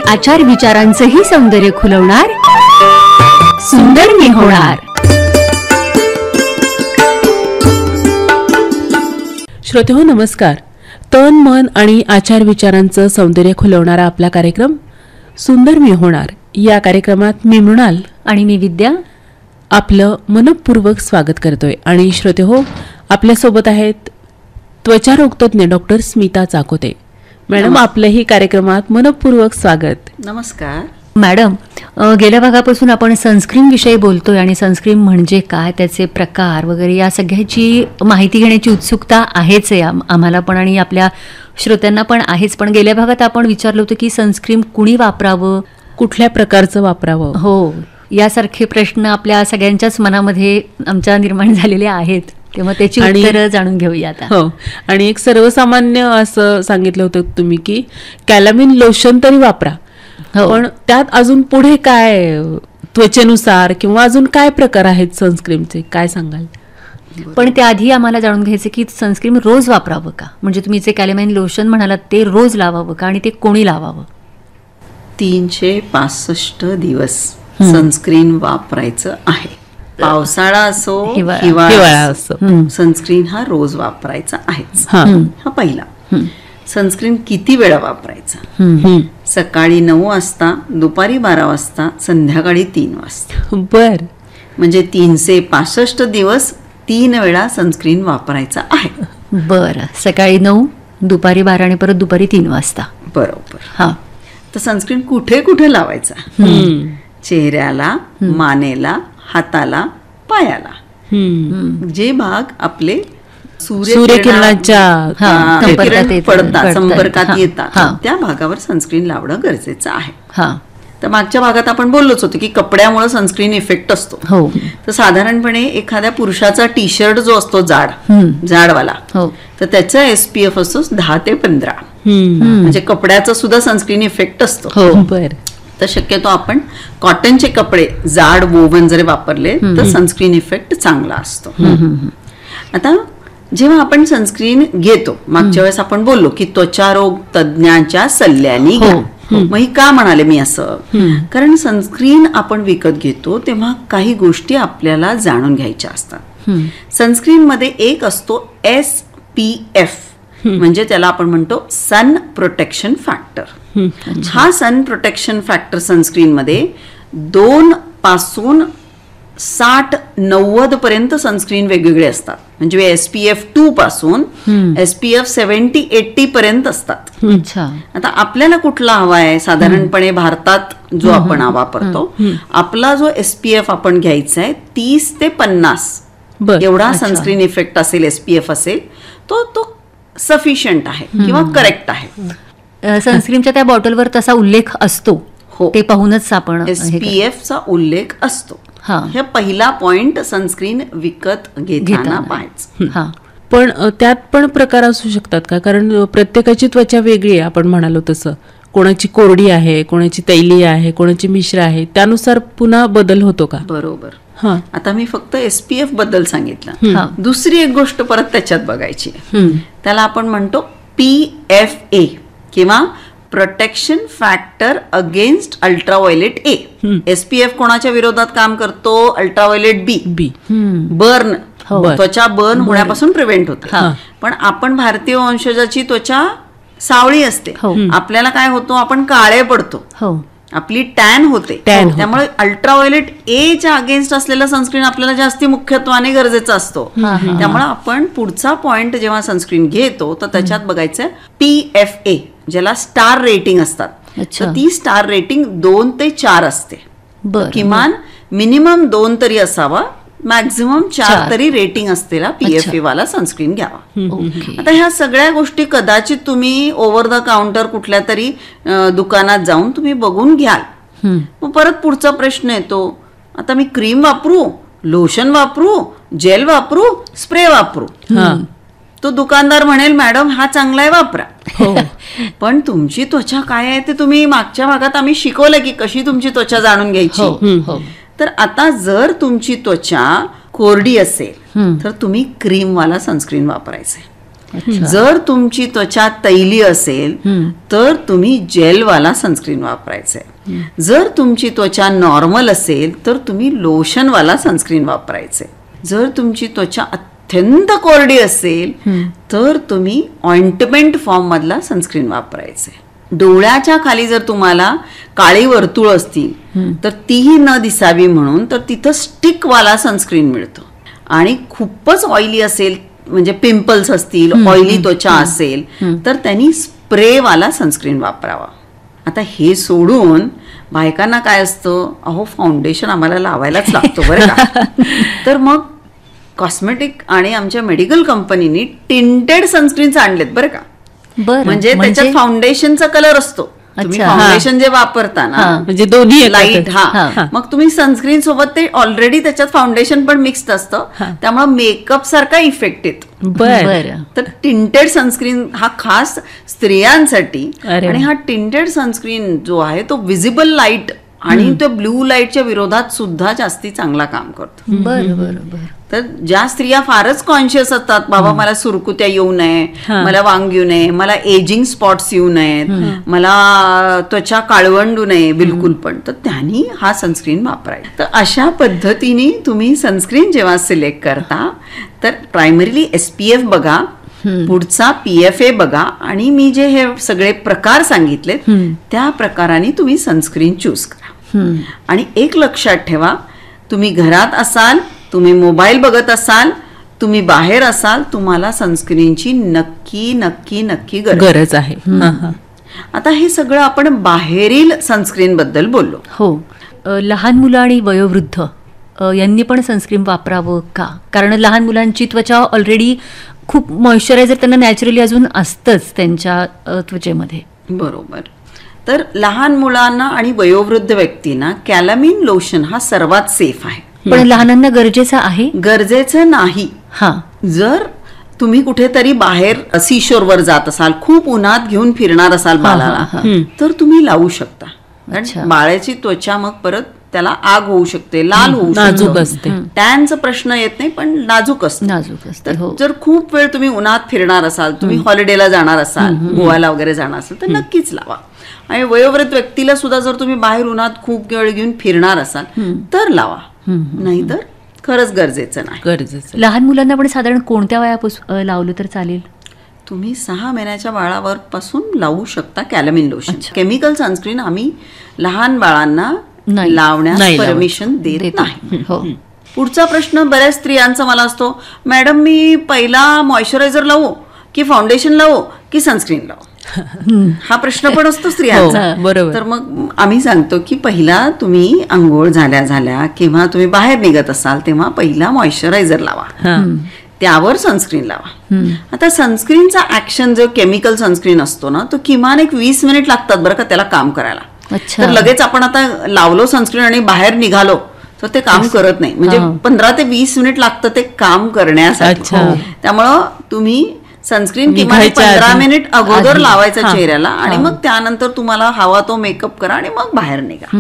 आचार विचारांचंही सौंदर्य खुलवणार, सुंदर मी होणार. श्रोतेहो नमस्कार. तन मन आणि आचार विचारांचं सौंदर्य खुलवणारा आपला कार्यक्रम सुंदर मी होणार या कार्यक्रमात मी मृणाल आणि मी विद्या आपलं मनपूर्वक स्वागत करतोय. आणि श्रोतेहो आपल्यासोबत आहेत त्वचारोगतज्ञ डॉक्टर स्मिता चाकोते. मॅडम आपलंही कार्यक्रमात मनपूर्वक स्वागत. नमस्कार मॅडम. गेल्या भागापासून आपण सनस्क्रीन विषयी बोलतोय आणि सनस्क्रीन म्हणजे काय, त्याचे प्रकार वगैरे या सगळ्याची माहिती घेण्याची उत्सुकता आहेच आहे आम्हाला पण आणि आपल्या श्रोत्यांना पण आहेच. पण गेल्या भागात आपण विचारलं होतं की सनस्क्रीन कुणी वापरावं, कुठल्या प्रकारचं वापरावं, हो यासारखे प्रश्न आपल्या सगळ्यांच्याच मनामध्ये आमच्या निर्माण झालेले आहेत. तेव्हा त्याची उत्तरं जाणून घेऊया आता. हो, आणि एक सर्वसामान्य असं सांगितलं होतं तुम्ही की कॅलामिन लोशन तरी वापरा. पण त्यात अजून पुढे काय त्वचेनुसार किंवा अजून काय प्रकार आहेत सनस्क्रीनचे, काय सांगाल? पण त्याआधी आम्हाला जाणून घ्यायचं की सनस्क्रीन रोज वापरावं का, म्हणजे तुम्ही जे कॅलामाइन लोशन म्हणालात ते रोज लावावं का आणि ते कोणी लावावं? 365 दिवस सनस्क्रीन वापरायचं आहे. पावसाळा असो हिवाळा असो, सनस्क्रीन हा रोज वापरायचा आहेच. हा पहिला. सनस्क्रीन किती वेळा वापरायचा? सकाळी 9 वाजता, दुपारी 12 वाजता, संध्याकाळी 3 वाजता. बर, म्हणजे 365 दिवस 3 वेळा सनस्क्रीन वापरायचा आहे. बरं, सकाळी 9, दुपारी 12 आणि परत दुपारी 3 वाजता. बरोबर. हा. तर सनस्क्रीन कुठे कुठे लावायचा? चेहऱ्याला, मानेला, हाताला, पायाला, जे भाग आपले सूर्यकिरणाच्या संपर्कात येतात त्या भागावर सनस्क्रीन लावणं गरजेचं आहे. तर मागच्या भागात आपण बोललोच होतो की कपड्यामुळे सनस्क्रीन इफेक्ट असतो. तर साधारणपणे एखाद्या पुरुषाचा टी शर्ट जो असतो जाडवाला, तर त्याचा SPF असतो 10 ते 15. म्हणजे कपड्याचा सुद्धा सनस्क्रीन इफेक्ट असतो. बर. तर शक्यतो आपण कॉटनचे कपडे जाड वोवन जरी वापरले तर सनस्क्रीन इफेक्ट चांगला असतो. आता जेव्हा आपण सनस्क्रीन घेतो, मागच्या वेळेस आपण बोललो की त्वचारोग तज्ञांच्या सल्ल्याने घ्या. मग ही का म्हणाले मी असं? कारण सनस्क्रीन आपण विकत घेतो तेव्हा काही गोष्टी आपल्याला जाणून घ्यायच्या असतात. सनस्क्रीन मध्ये एक असतो SPF, म्हणजे त्याला आपण म्हणतो सन प्रोटेक्शन फॅक्टर. हा सन प्रोटेक्शन फॅक्टर सनस्क्रीन मध्ये 2 पासून 60-90 पर्यंत सनस्क्रीन वेगवेगळे असतात. म्हणजे SPF 2 पासून SPF 70-80 पर्यंत असतात. आता आपल्याला कुठला हवा आहे? साधारणपणे भारतात जो आपण वापरतो, आपला जो SPF आपण घ्यायचा आहे 30 ते 50 एवढा सनस्क्रीन इफेक्ट असेल, SPF असेल, तो सफिशियंट आहे किंवा करेक्ट आहे. सनस्क्रीनच्या त्या बॉटलवर तसा उल्लेख असतो. हो, ते पाहूनच आपण SPF चा उल्लेख असतो. हे पहिला पॉइंट सनस्क्रीन विकत घेताना पाहायचं. पण त्यात पण प्रकार असू शकतात का? कारण प्रत्येकाची त्वचा वेगळी आहे, आपण म्हणालो तसं. कोणाची कोरडी आहे, कोणाची तैली आहे, कोणाची मिश्र आहे, त्यानुसार पुन्हा बदल होतो का? बरोबर. आता मी फक्त SPF बद्दल सांगितलं. दुसरी एक गोष्ट परत त्याच्यात बघायची, त्याला आपण म्हणतो PFA किंवा protection factor against ultraviolet A. SPF कोणाच्या विरोधात काम करतो? Ultraviolet B. बर्न, त्वचा बर्न होण्यापासून प्रिव्हेंट होतं. पण आपण भारतीय वंशजाची त्वचा सावळी असते, आपल्याला काय होतो? आपण काळे पडतो, आपली टॅन होते. त्यामुळे अल्ट्राव्हायोलेट A च्या अगेन्स्ट असलेला सनस्क्रीन आपल्याला जास्ती मुख्यत्वाने गरजेचा असतो. त्यामुळे आपण पुढचा पॉइंट जेव्हा सनस्क्रीन घेतो तर त्याच्यात बघायचं PFA, ज्याला स्टार रेटिंग असतात. तर ती स्टार रेटिंग 2 ते 4 असते. किमान मिनिमम 2 तरी असावा, मॅक्झिमम 4 तरी रेटिंग असलेला PFA वाला सनस्क्रीन घ्यावा. आता ह्या सगळ्या गोष्टी कदाचित तुम्ही ओव्हर द काउंटर कुठल्या तरी दुकानात जाऊन तुम्ही बघून घ्याल. मग परत पुढचा प्रश्न येतो, आता मी क्रीम वापरू, लोशन वापरू, जेल वापरू, स्प्रे वापरू? तो दुकानदार म्हणेल मॅडम हा चांगला आहे, वापरा. पण तुमची त्वचा काय आहे ते तुम्ही मागच्या भागात आम्ही शिकवलं की कशी तुमची त्वचा जाणून घ्यायची. तर आता जर तुमची त्वचा कोरडी असेल तर तुम्ही क्रीम वाला सनस्क्रीन वापरायचे. जर तुमची त्वचा तैली असेल तर तुम्ही जेलवाला सनस्क्रीन वापरायचंय. जर तुमची त्वचा नॉर्मल असेल तर तुम्ही लोशनवाला सनस्क्रीन वापरायचंय. जर तुमची त्वचा अत्यंत कोरडी असेल तर तुम्ही ऑइंटमेंट फॉर्म मधला सनस्क्रीन वापरायचंय. डोळ्याच्या खाली जर तुम्हाला काळी वर्तुळ असतील तर तीही न दिसावी म्हणून तर तिथं स्टिकवाला सनस्क्रीन मिळतो. आणि खूपच ऑइली असेल म्हणजे पिंपल्स असतील, ऑइली त्वचा असेल तर त्यांनी स्प्रेवाला सनस्क्रीन वापरावा. आता हे सोडून बायकांना काय असतं, अहो फाउंडेशन आम्हाला लावायलाच लागतो बरं का. तर मग कॉस्मेटिक आणि आमच्या मेडिकल कंपनीनी टिंटेड सनस्क्रीन्स आणलेत बरं का. म्हणजे त्याच्यात फाउंडेशनचा कलर असतो. तुम्ही फाउंडेशन जे वापरता ना म्हणजे दोन्ही लाईट, मग तुम्ही सनस्क्रीन सोबत ते ऑलरेडी त्याच्यात फाउंडेशन पण मिक्स्ड असतं, त्यामुळे मेकअप सारखा इफेक्ट येतो. तर टिंटेड सनस्क्रीन हा खास स्त्रियांसाठी. आणि हा टिंटेड सनस्क्रीन जो आहे तो विजिबल लाईट आणि तो ब्लू लाईटच्या विरोधात सुद्धा जास्ती चांगला काम करतो. बरोबर. तर ज्या स्त्रिया फारच कॉन्शियस असतात, बाबा मला सुरकुत्या येऊ नये, मला वांग येऊ नये, मला एजिंग स्पॉट्स येऊ नयेत, मला त्वचा काळवंडू नये बिलकुल पण, तर त्यांनी हा सनस्क्रीन वापरायचा. तर अशा पद्धतीने तुम्ही सनस्क्रीन जेव्हा सिलेक्ट करता तर प्रायमरीली SPF बघा, पुढचा PFA बघा, आणि मी जे हे सगळे प्रकार सांगितलेत त्या प्रकाराने तुम्ही सनस्क्रीन चूज करा. आणि एक लक्षात ठेवा, तुम्ही घरात असाल, तुम्ही मोबाईल बघत असाल, तुम्ही बाहेर असाल, तुम्हाला सनस्क्रीनची नक्की नक्की नक्की गरज आहे. आता हे सगळं आपण बाहेरील सनस्क्रीन बद्दल बोललो. हो, लहान मुलं आणि वयोवृद्ध यांनी पण सनस्क्रीन वापरावं का? कारण लहान मुलांची त्वचा ऑलरेडी खूप मॉइश्चरायझर त्यांना नॅचरली अजून असतंच त्यांच्या त्वचेमध्ये. बरोबर. तर लहान मुलांना आणि वयोवृद्ध व्यक्तींना कॅलामिन लोशन हा सर्वात सेफ आहे. पण लहानांना गरजेचं आहे? गरजेचं नाही. जर तुम्ही कुठेतरी बाहेर सीशोरवर जात असाल, खूप उन्हात घेऊन फिरणार असाल बाळाला, तर तुम्ही लावू शकता. कारण बाळाची त्वचा मग परत त्याला आग होऊ शकते, लाल होऊ शकते, टॅनचा प्रश्न येत नाही पण नाजूक असते. जर खूप वेळ तुम्ही उन्हात फिरणार असाल, तुम्ही हॉलिडेला जाणार असाल, गोव्याला वगैरे जाणार असाल, तर नक्कीच लावा. आणि वयोवृद्ध व्यक्तीला सुद्धा जर तुम्ही बाहेर उन्हात खूप वेळ घेऊन फिरणार असाल तर लावा, नाहीतर खरंच गरजेचं नाही. लहान मुलांना पण साधारण कोणत्या वयापासून लावलं तर चालेल? तुम्ही 6 महिन्याच्या बाळावर पासून लावू शकता कॅलामिन लोशन. केमिकल सनस्क्रीन आम्ही लहान बाळांना लावण्यास परमिशन देत नाही. पुढचा प्रश्न बऱ्याच स्त्रियांचा मला असतो, मॅडम मी पहिला मॉइश्चरायझर लावू की फाउंडेशन लावू की सनस्क्रीन लावू? हा प्रश्न पण असतो स्त्रियांचा. बरोबर. तर मग आम्ही सांगतो की पहिला तुम्ही आंघोळ झाल्या किंवा तुम्ही बाहेर निघत असाल तेव्हा पहिला मॉइश्चरायझर लावा, त्यावर सनस्क्रीन लावा. आता सनस्क्रीनचा ऍक्शन जो केमिकल सनस्क्रीन असतो ना, तो किमान 20 मिनिट लागतात बरं का त्याला काम करायला. तर लगेच आपण आता लावलो सनस्क्रीन आणि बाहेर निघालो तर ते काम करत नाही. म्हणजे 15 ते 20 मिनिट लागतं ते काम करण्यासाठी. त्यामुळं तुम्ही सनस्क्रीन किमान 15 मिनिट अगोदर लावायचं चेहऱ्याला, आणि मग त्यानंतर तुम्हाला हवा तो मेकअप करा आणि मग बाहेर निघा.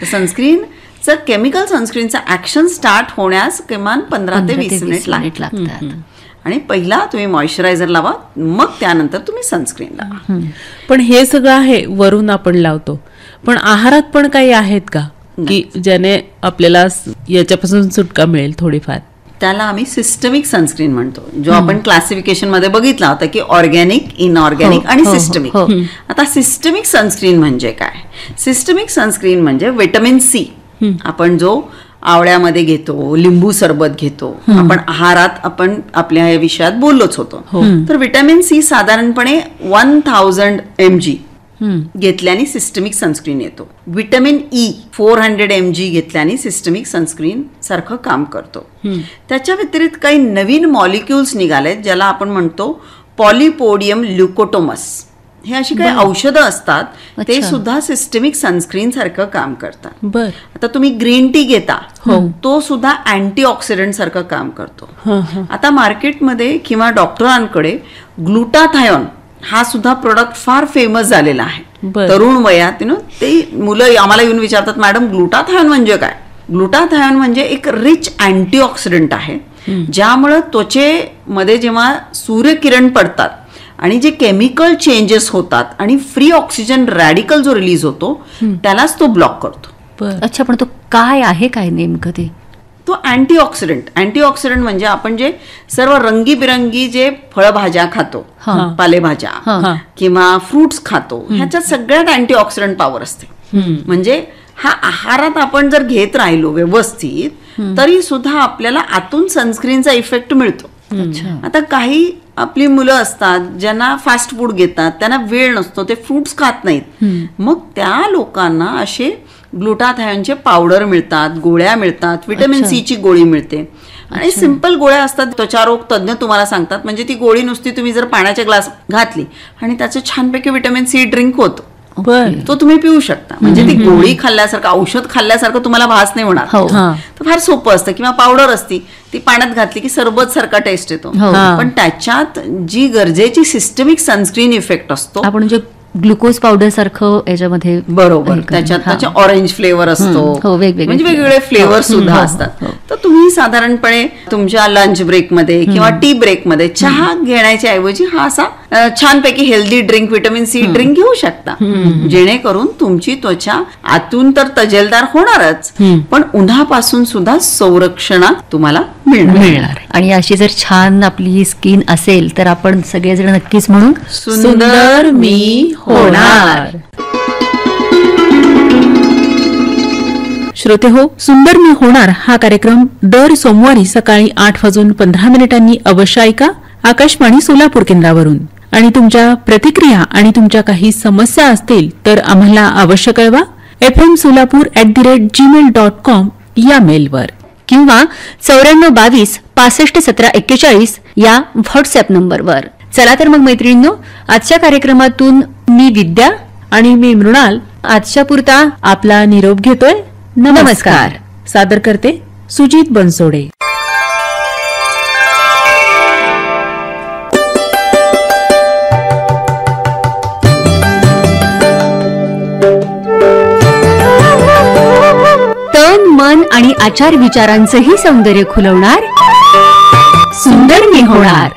सनस्क्रीनचं केमिकल सनस्क्रीनचा ऍक्शन स्टार्ट होण्यास किमान 15 ते 20 मिनिट लागतात. आणि पहिला तुम्ही मॉइश्चरायझर लावा, मग त्यानंतर तुम्ही सनस्क्रीन लावा. पण हे सगळं आहे वरून आपण लावतो, पण आहारात पण काही आहेत का की ज्याने आपल्याला याच्यापासून सुटका मिळेल थोडीफार? त्याला आम्ही सिस्टमिक सनस्क्रीन म्हणतो, जो आपण क्लासिफिकेशन मध्ये बघितला होता की ऑर्गॅनिक, इनऑर्गॅनिक आणि सिस्टमिक. आता सिस्टमिक सनस्क्रीन म्हणजे काय? सिस्टमिक सनस्क्रीन म्हणजे व्हिटॅमिन C आपण जो आवळ्यामध्ये घेतो, लिंबू सरबत घेतो, आपण आहारात आपण आपल्या या विषयात बोललोच होतो. तर व्हिटॅमिन C साधारणपणे 1000 mg घेतल्याने सिस्टमिक सनस्क्रीन येतो. व्हिटॅमिन E 400 mg घेतल्याने सिस्टमिक सनस्क्रीन सारखं काम करतो. त्याच्या व्यतिरिक्त काही नवीन मॉलिक्युल्स निघालेत ज्याला आपण म्हणतो पॉलिपोडियम ल्युकोटोमस. हे अशी काही औषधं असतात, ते सुद्धा सिस्टमिक सनस्क्रीन सारखं काम करतात. आता तुम्ही ग्रीन टी घेता, तो सुद्धा अँटीऑक्सिडंट सारखं काम करतो. आता मार्केटमध्ये किंवा डॉक्टरांकडे ग्लुटाथायॉन हा सुद्धा प्रोडक्ट फार फेमस झालेला आहे. तरुण वयात ते मुलं आम्हाला येऊन विचारतात, मॅडम ग्लुटाथायॉन म्हणजे काय? ग्लुटाथायॉन म्हणजे एक रिच अँटीऑक्सिडंट आहे ज्यामुळं त्वचेमध्ये जेव्हा सूर्यकिरण पडतात आणि जे केमिकल चेंजेस होतात आणि फ्री ऑक्सिजन रॅडिकल जो रिलीज होतो त्यालाच तो ब्लॉक करतो. अच्छा, पण तो काय आहे, काय नेमकं ते? तो अँटीऑक्सिडंट म्हणजे आपण जे सर्व रंगीबिरंगी जे फळभाज्या खातो, पालेभाज्या किंवा फ्रुट्स खातो, ह्याच्यात सगळ्यात अँटीऑक्सिडंट पॉवर असते. म्हणजे हा आहारात आपण जर घेत राहिलो व्यवस्थित तरी सुद्धा आपल्याला आतून सनस्क्रीनचा इफेक्ट मिळतो. आता काही आपली मुलं असतात ज्यांना फास्ट फूड घेतात, त्यांना वेळ नसतो, ते फ्रुट्स खात नाहीत, मग त्या लोकांना असे ग्लुटाथायोनचे पावडर मिळतात, गोळ्या मिळतात, व्हिटॅमिन सी ची गोळी मिळते आणि सिंपल गोळ्या असतात. त्वचारोग तज्ज्ञ तुम्हाला सांगतात, म्हणजे ती गोळी नुसती तुम्ही जर पाण्याच्या ग्लास घातली आणि त्याचं छानपैकी व्हिटॅमिन सी ड्रिंक होतो, तो तुम्ही पिऊ शकता. म्हणजे ती गोळी खाल्ल्यासारखं, औषध खाल्ल्यासारखं तुम्हाला भास नाही होणार. तर फार सोपं असतं. किंवा पावडर असती, ती पाण्यात घातली की सरबत सारखा टेस्ट येतो, पण त्याच्यात जी गरजेची सिस्टमिक सनस्क्रीन इफेक्ट असतो, आपण जे ग्लुकोज पावडर सारखं याच्यामध्ये, बरोबर, त्याच्या ऑरेंज फ्लेवर असतो, म्हणजे वेगवेगळे फ्लेवर सुद्धा असतात. तर तुम्ही साधारणपणे तुमच्या लंच ब्रेकमध्ये किंवा टी ब्रेकमध्ये चहा घेण्याच्या ऐवजी हा असा छानपैकी healthy drink, vitamin C drink घेऊ शकता, जेणेकरून तुमची त्वचा आतून तर तजेलदार होणारच, पण उन्हापासून सुद्धा संरक्षण तुम्हाला मिळणार. आणि अशी जर छान आपली स्किन असेल तर आपण सगळेजण नक्कीच म्हणून सुंदर मी होणार. श्रोते हो, सुंदर मी होणार हा कार्यक्रम दर सोमवारी सकाळी 8:15 अवश्य ऐका आकाशवाणी सोलापूर केंद्रावरून. आणि तुमच्या प्रतिक्रिया आणि तुमच्या काही समस्या असतील तर आम्हाला अवश्य कळवा fmsolapur@gmail.com या मेलवर किंवा 9422 65 17 41 या व्हॉट्सअप नंबरवर. चला तर मग मैत्रिणींनो, आजच्या कार्यक्रमातून मी विद्या आणि मी मृणाल आजच्या पुरता आपला निरोप घेतोय. नमस्कार. सादर करते सुजित बनसोडे. तन, मन आणि आचार विचारांचंही सौंदर्य खुलवणार सुंदर मी होणार.